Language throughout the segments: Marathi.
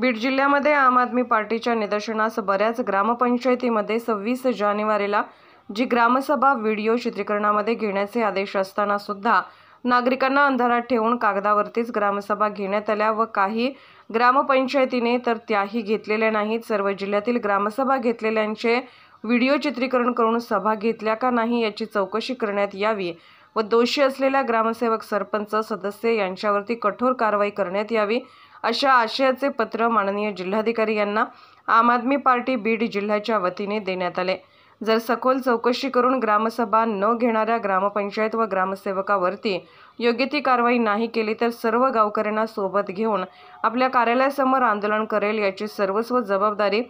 बीड जिल्ह्यामध्ये आम आदमी पार्टीच्या निदर्शनास बऱ्याच ग्रामपंचायतीमध्ये 26 जानेवारीला जी ग्रामसभा व्हिडिओ चित्रीकरणामध्ये घेण्याचे आदेश असताना सुद्धा नागरिकांना अंधारात ठेवून कागदावरतीच ग्रामसभा घेण्यात आल्या व काही ग्रामपंचायतीने तर त्याही घेतलेल्या नाहीत। सर्व जिल्ह्यातील ग्रामसभा घेतलेल्यांचे व्हिडिओ चित्रीकरण करून सभा घेतल्या का नाही याची चौकशी करण्यात यावी व दोषी असलेल्या ग्रामसेवक, सरपंच, सदस्य यांच्यावरती कठोर कारवाई करण्यात यावी अशा आशयाचे पत्र माननीय जिल्हाधिकारी यांना आम आदमी पार्टी बीड जिल्ह्याच्या वतीने देण्यात आले। जर सखोल चौकशी करून ग्रामसभा न घेणाऱ्या ग्रामपंचायत व ग्रामसेवकावरती योग्य ती कारवाई नाही केली तर सर्व गावकऱ्यांना सोबत घेऊन आपल्या कार्यालयासमोर आंदोलन करेल याची सर्वस्व जबाबदारी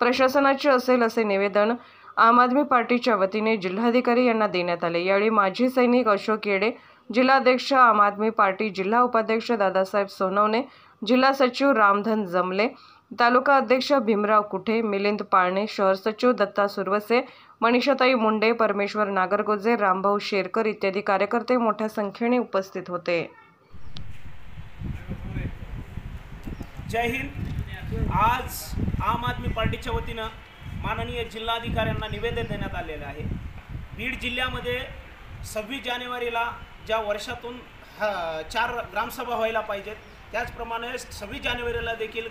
प्रशासनाची असेल असे निवेदन आम आदमी पार्टीच्या वतीने जिल्हाधिकारी यांना देण्यात आले। यावेळी माजी सैनिक अशोक येडे, जिल्हाध्यक्ष आम आदमी पार्टी, जिल्हा उपाध्यक्ष दादासाहेब सोनवणे, जिल्हा सचिव रामधन जमले, तालुका अध्यक्ष भीमराव कुठे, मिलिंद पाळणे, शहर सचिव दत्ता सुरवसे, मनीषाताई मुंडे, परमेश्वर नागरगोजे, रामभाऊ शेरकर इत्यादी कार्यकर्ते मोठ्या संख्येने उपस्थित होते। जय हिंद। आज आम आदमी पार्टीच्या वतीनं माननीय जिल्हाधिकाऱ्यांना निवेदन देण्यात आलेलं आहे। बीड जिल्ह्यामध्ये 26 जानेवारीला ज्या वर्षातून 4 ग्रामसभा व्हायला पाहिजेत त्याचप्रमाणे 26 जानेवारीला देखील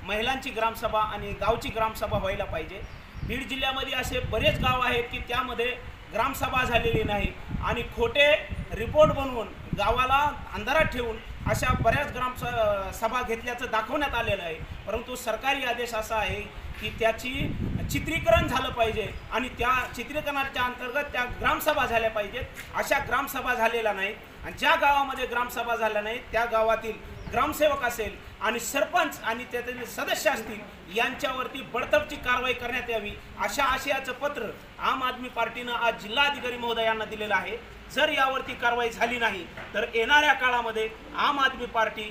महिलांची ग्रामसभा आणि गावची ग्रामसभा व्हायला पाहिजे। बीड जिल्ह्यामध्ये असे बरेच गाव आहेत की त्यामध्ये ग्रामसभा झालेली नाही आणि खोटे रिपोर्ट बनवून गावाला अंधारात ठेवून अशा बऱ्याच ग्रामसभा घेतल्याचं दाखवण्यात आलेलं आहे। परंतु सरकारी आदेश असा आहे की त्याची चित्रीकरण झालं पाहिजे आणि त्या चित्रीकरणाच्या अंतर्गत त्या ग्रामसभा झाल्या पाहिजेत। अशा ग्रामसभा झालेल्या नाहीत आणि ज्या गावामध्ये ग्रामसभा झाल्या नाहीत त्या गावातील ग्रामसेवक असेल आणि सरपंच आणि त्यातील सदस्य असतील यांच्यावरती बडतर्फची कारवाई करण्यात यावी अशा आशयाचं पत्र आम आदमी पार्टीनं आज जिल्हाधिकारी महोदयांना दिलेलं आहे। जर यावरती कारवाई झाली नाही तर येणाऱ्या काळामध्ये आम आदमी पार्टी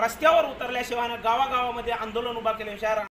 रस्त्यावर उतरल्याशिवाय गावागावामध्ये आंदोलन उभा केल्याशिवाय